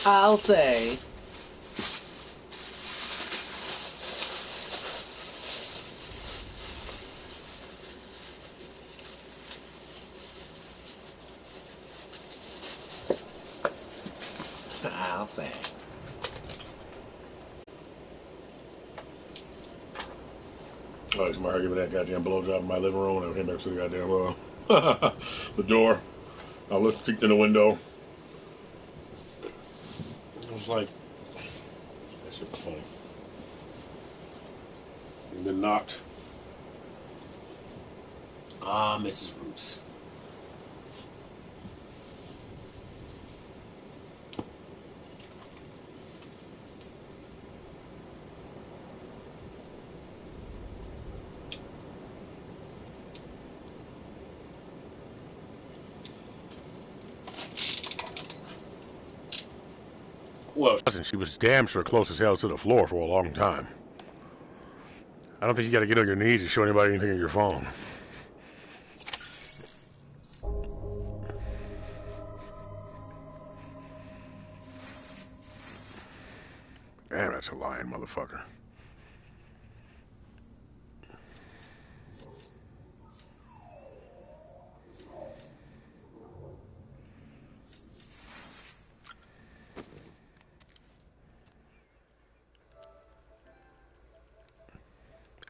I'll say. I'll say. Oh, he's giving that goddamn blowjob in my living room and I came back to the goddamn the door. I peeked in the window. It was like, that shit was funny. And then knocked. Ah, Mrs. Roots. Well, she was damn sure close as hell to the floor for a long time. I don't think you gotta get on your knees to show anybody anything on your phone. Damn, that's a lying motherfucker.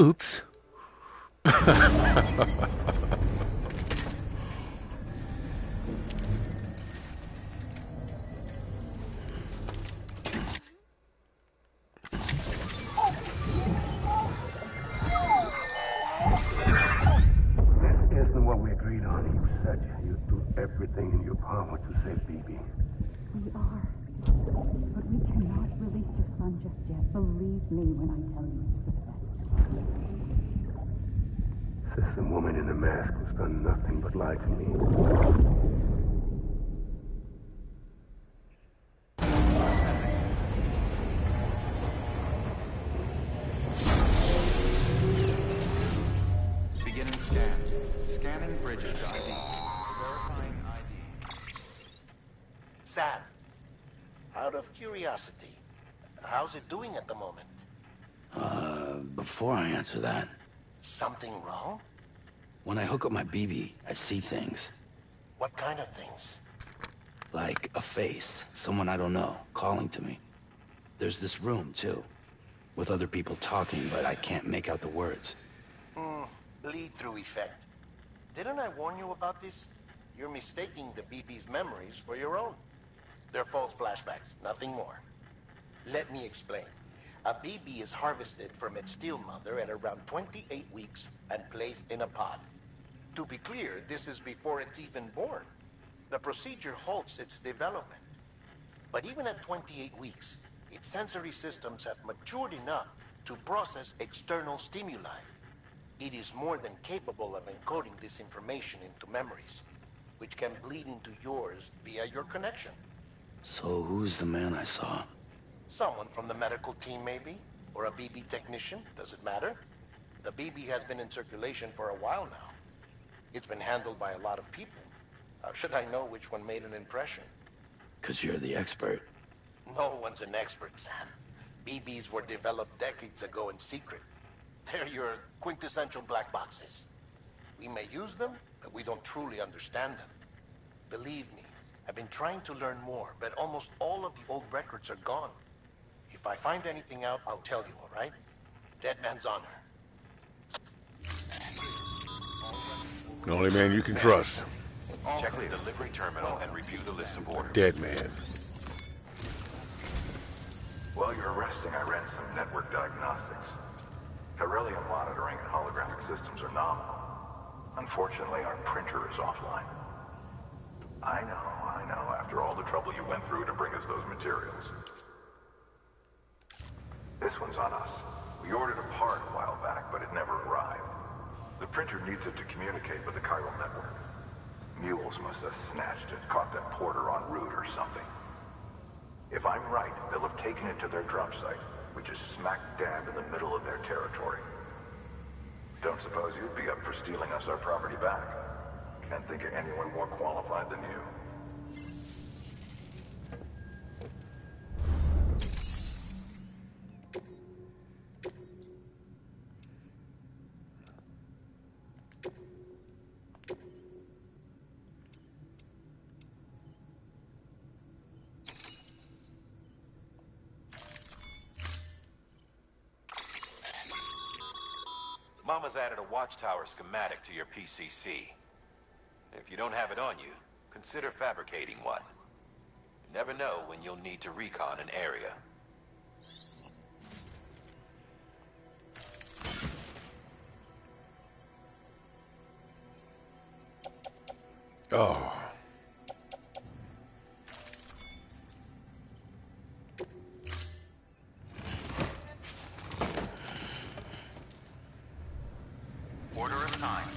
Oops. Everything in your power to save BB. We are. But we cannot release your son just yet. Believe me when I tell you it's for the best. System woman in the mask who's done nothing but lie to me. Beginning scan. Scanning bridges ID. Sam, out of curiosity, how's it doing at the moment? Before I answer that, Something wrong? when I hook up my BB, I see things. What kind of things? Like a face, someone I don't know, calling to me. There's this room, too, with other people talking, but I can't make out the words. Bleed-through effect. Didn't I warn you about this? You're mistaking the BB's memories for your own. They're false flashbacks, nothing more. Let me explain. A BB is harvested from its steel mother at around 28 weeks and placed in a pod. To be clear, this is before it's even born. The procedure halts its development. But even at 28 weeks, its sensory systems have matured enough to process external stimuli. It is more than capable of encoding this information into memories, which can bleed into yours via your connection. So who's the man I saw? Someone from the medical team, maybe? Or a BB technician? Does it matter? The BB has been in circulation for a while now. It's been handled by a lot of people. How should I know which one made an impression? 'Cause you're the expert. No one's an expert, Sam. BBs were developed decades ago in secret. They're your quintessential black boxes. We may use them, but we don't truly understand them. Believe me, I've been trying to learn more, but almost all of the old records are gone. If I find anything out, I'll tell you, all right? Dead man's honor. The only man you can trust. Check the delivery terminal and review the list of orders. Dead man. While you're resting, I ran some network diagnostics. Beryllium monitoring and holographic systems are nominal. Unfortunately, our printer is offline. I know. After all the trouble you went through to bring us those materials. This one's on us. We ordered a part a while back, but it never arrived. The printer needs it to communicate with the chiral network. Mules must have snatched it, caught that porter en route or something. If I'm right, they'll have taken it to their drop site, which is smack dab in the middle of their territory. Don't suppose you'd be up for stealing us our property back? Can't think of anyone more qualified than you. Mama's added a watchtower schematic to your PCC. If you don't have it on you, consider fabricating one. You never know when you'll need to recon an area. Oh. Order assigned.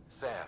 Sam.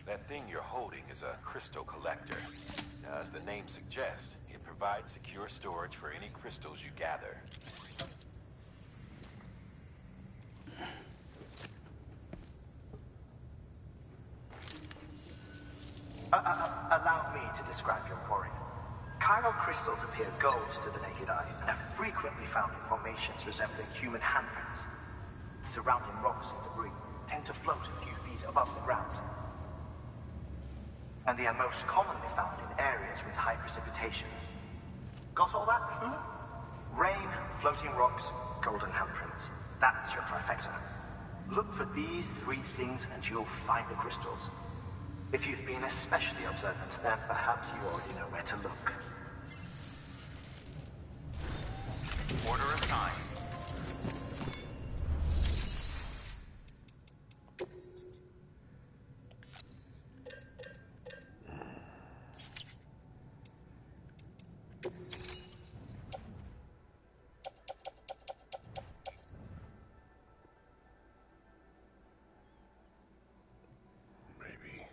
That thing you're holding is a crystal collector. Now, as the name suggests, it provides secure storage for any crystals you gather. Allow me to describe your quarry. Chiral crystals appear gold to the naked eye and are frequently found in formations resembling human handprints. The surrounding rocks and debris tend to float a few feet above the ground. And they are most commonly found in areas with high precipitation. Got all that? Rain, floating rocks, golden handprints. That's your trifecta. Look for these three things and you'll find the crystals. If you've been especially observant, then perhaps you already know where to look. Order assigned. Maybe.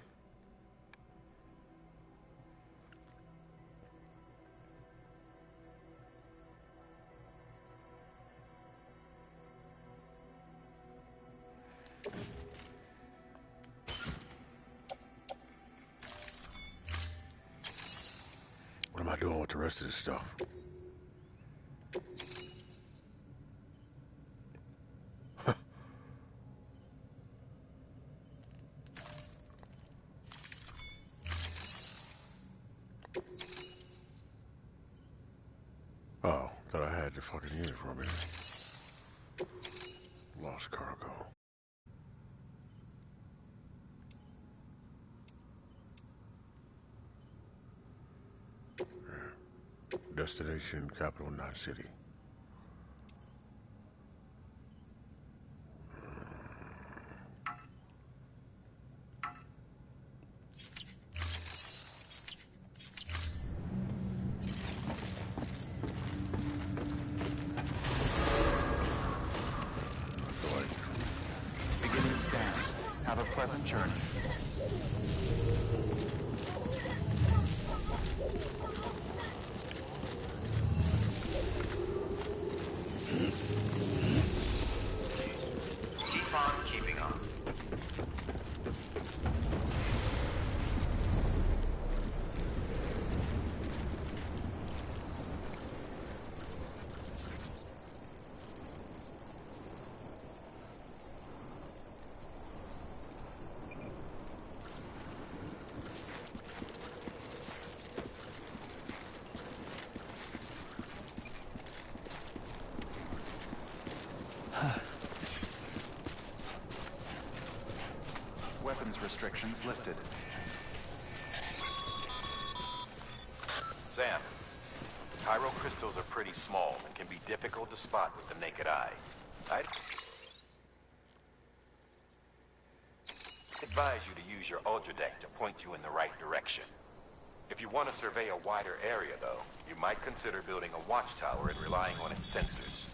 What am I doing with the rest of this stuff? Oh, thought I had the fucking unit for a minute. Lost cargo. Yeah. Destination, capital, Night City. Beginning scan. Have a pleasant journey. Keep on keeping on. Weapons restrictions lifted. Sam, chiral crystals are pretty small and can be difficult to spot with the naked eye. I'd advise you to use your ultra deck to point you in the right direction. If you want to survey a wider area, though, you might consider building a watchtower and relying on its sensors.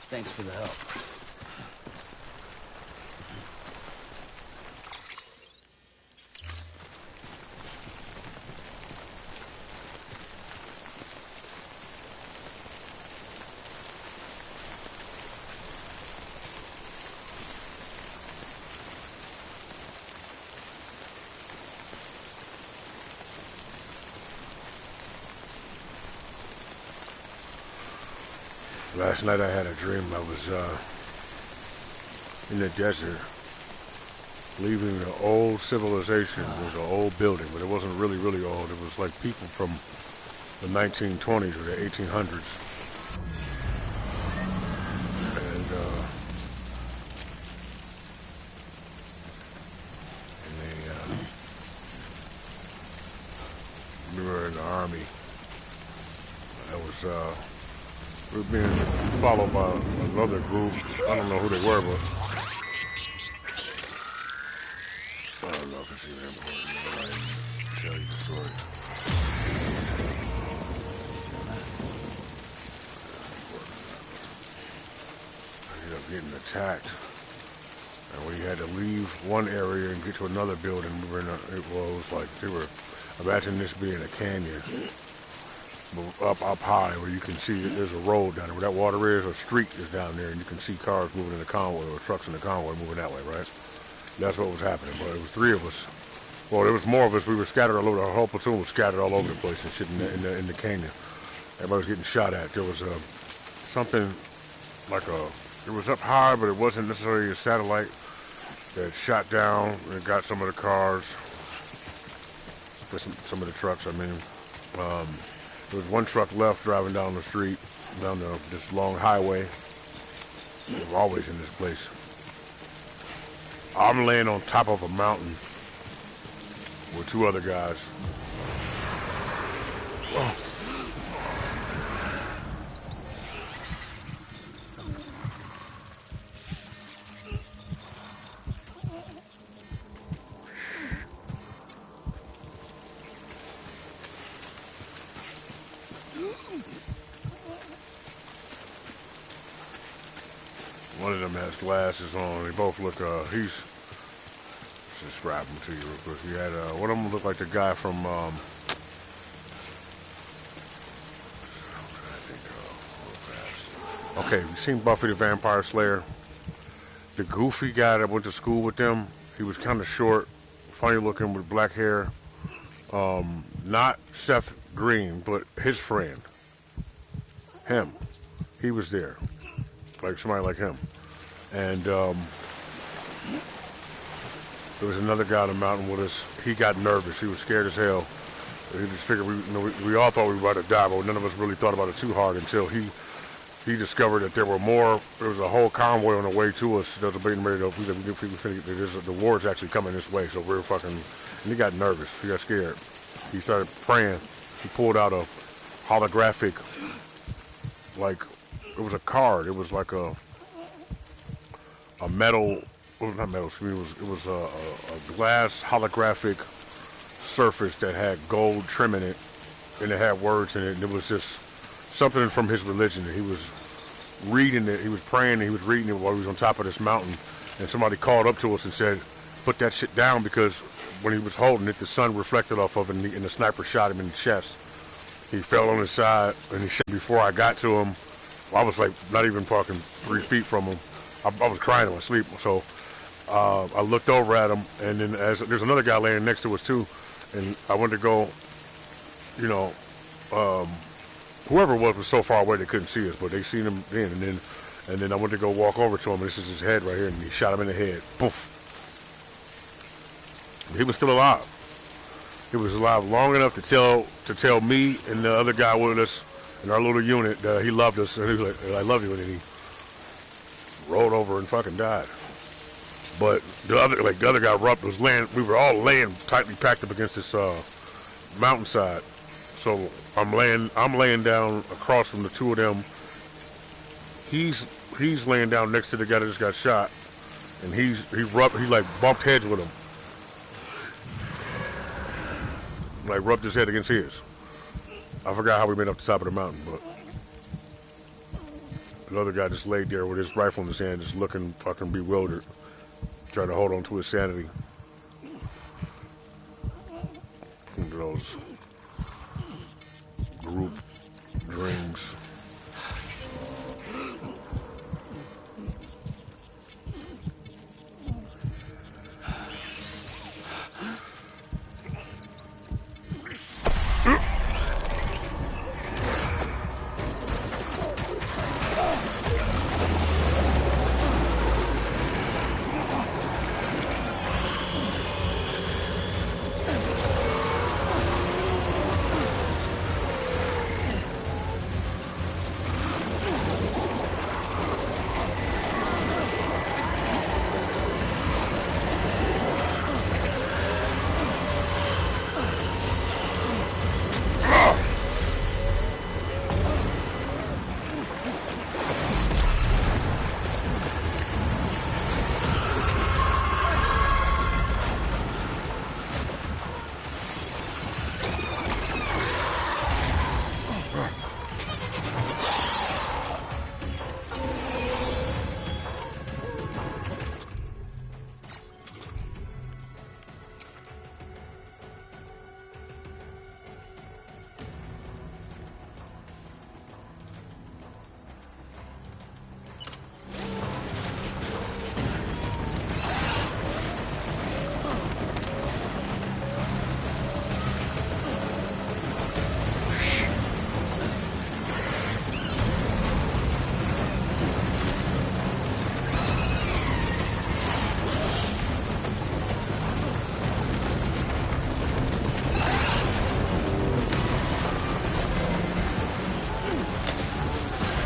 Thanks for the help. Last night I had a dream. I was in the desert, leaving an old civilization. It was an old building, but it wasn't really, really old. It was like people from the 1920s or the 1800s. We were in the army. We were being followed by another group. I don't know who they were, but I don't know if it's even important. Right? Tell you the story. I ended up getting attacked, and we had to leave one area and get to another building. We were in it was like they were. Imagine this being a canyon. Up high where you can see there's a road down there. Where that water is, a street is down there, and you can see cars moving in the convoy or trucks in the convoy moving that way, right? That's what was happening. But it was three of us. Well, there was more of us. We were scattered all over. Our whole platoon was scattered all over the place and shit in the canyon. Everybody was getting shot at. There was something like it was up high, but it wasn't necessarily a satellite that shot down and got some of the cars, some of the trucks. I mean. There was one truck left driving down the street, down this long highway. We're always in this place. I'm laying on top of a mountain with two other guys. Oh. One of them has glasses on. They both look, he's, let's describe him to you real quick. He had, one of them looked like the guy from, okay, you seen Buffy the Vampire Slayer? The goofy guy that went to school with them, he was kind of short, funny looking with black hair. Not Seth Green, but his friend. Him. He was there. Like somebody like him. And there was another guy on the mountain with us. He got nervous. He was scared as hell. He just figured we all thought we were about to die, but none of us really thought about it too hard until he discovered that there was a whole convoy on the way to us that was being ready to the war's actually coming this way, so we're fucking, and he got nervous. He got scared. He started praying. He pulled out a holographic, like, it was a card. It was like a metal, well, not metal, it was a glass holographic surface that had gold trim in it, and it had words in it, and it was just something from his religion. He was reading it, he was praying, and he was reading it while he was on top of this mountain, and somebody called up to us and said, put that shit down, because when he was holding it, the sun reflected off of it, and the sniper shot him in the chest. He fell on his side, and he shot. Before I got to him, I was like not even fucking 3 feet from him. I was crying in my sleep, so I looked over at him, and then there's another guy laying next to us too, and I went to go, you know, whoever it was so far away they couldn't see us, but they seen him then, and then I went to go walk over to him, and this is his head right here, and he shot him in the head. Poof. He was still alive. He was alive long enough to tell me and the other guy with us in our little unit that he loved us, and he was like, I love you, and then he rolled over and fucking died. But the other guy was laying, we were all laying tightly packed up against this mountainside. So I'm laying down across from the two of them. He's laying down next to the guy that just got shot, and he like bumped heads with him. Like rubbed his head against his. I forgot how we made up the top of the mountain, but Another guy just laid there with his rifle in his hand, just looking fucking bewildered, trying to hold on to his sanity. One of those group dreams.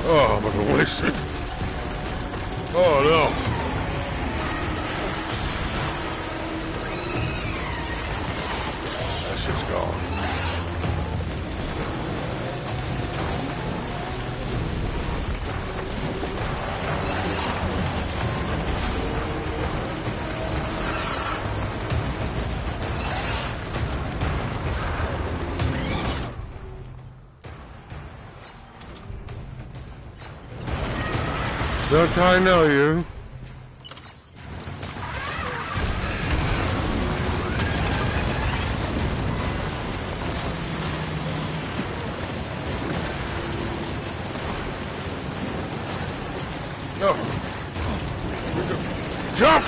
Oh, I'm gonna waste it. Oh no. That shit's gone. Don't I know you? No. Jump!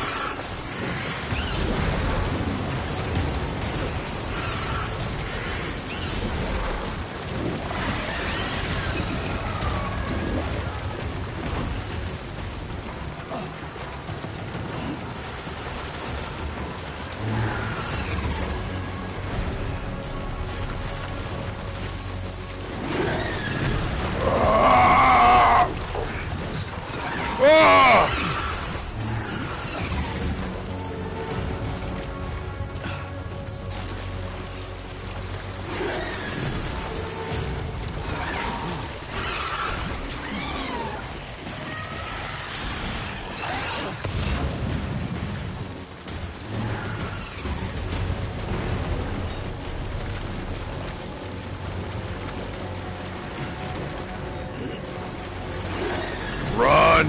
Run!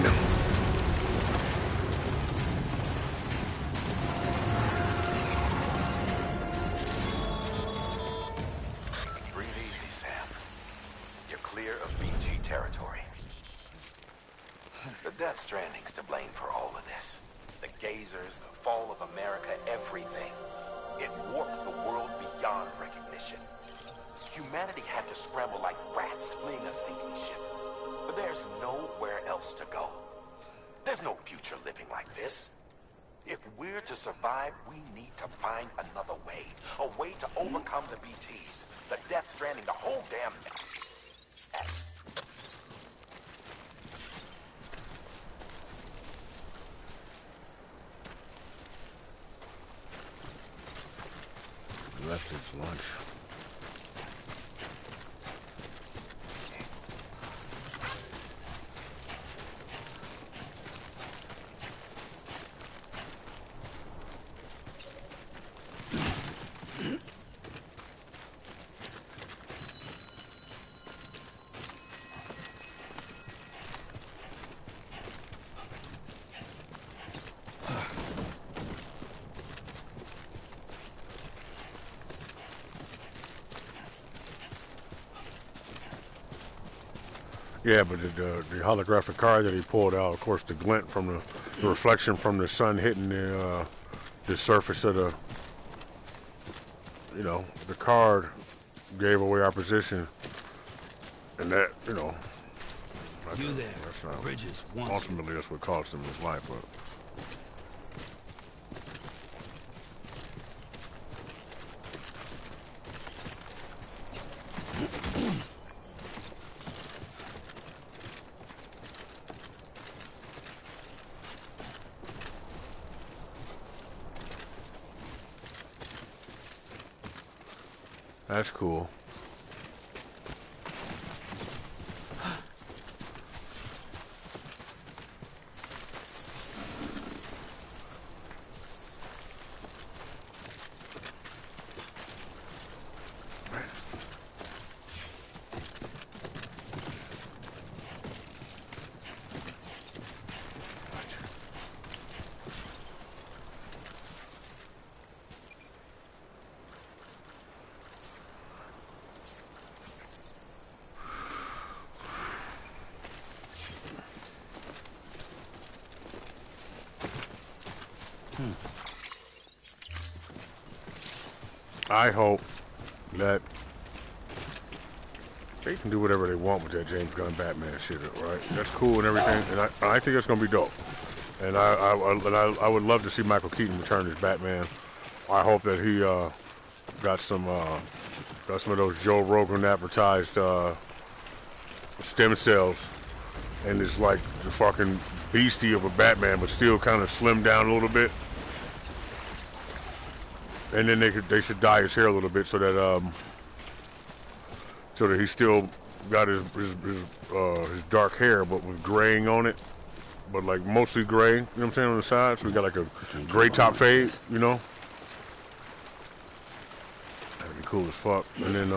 Breathe easy, Sam. You're clear of BG territory. The Death Stranding's to blame for all of this. The gazers, the fall of America, everything. It warped the world beyond recognition. Humanity had to scramble like rats fleeing a sinking ship. But there's nowhere else to go. There's no future living like this. If we're to survive, we need to find another way. A way to overcome the BTs, the Death Stranding, the whole damn mess. Left its lunch. Yeah, but the holographic card that he pulled out, of course, the glint from the reflection from the sun hitting the surface of the, the card gave away our position, and that, You there, that's not, Bridges wants ultimately that's what cost him his life, but. That's cool. I hope that they can do whatever they want with that James Gunn Batman shit, right? That's cool and everything, and I think that's gonna be dope. And I would love to see Michael Keaton return as Batman. I hope that he got some of those Joe Rogan advertised stem cells, and it's like the fucking beastie of a Batman, but still kind of slimmed down a little bit. And then they should dye his hair a little bit so that he still got his dark hair, but with graying on it, but like mostly gray. You know what I'm saying, on the side. So we got like a gray top fade. That'd be cool as fuck. And then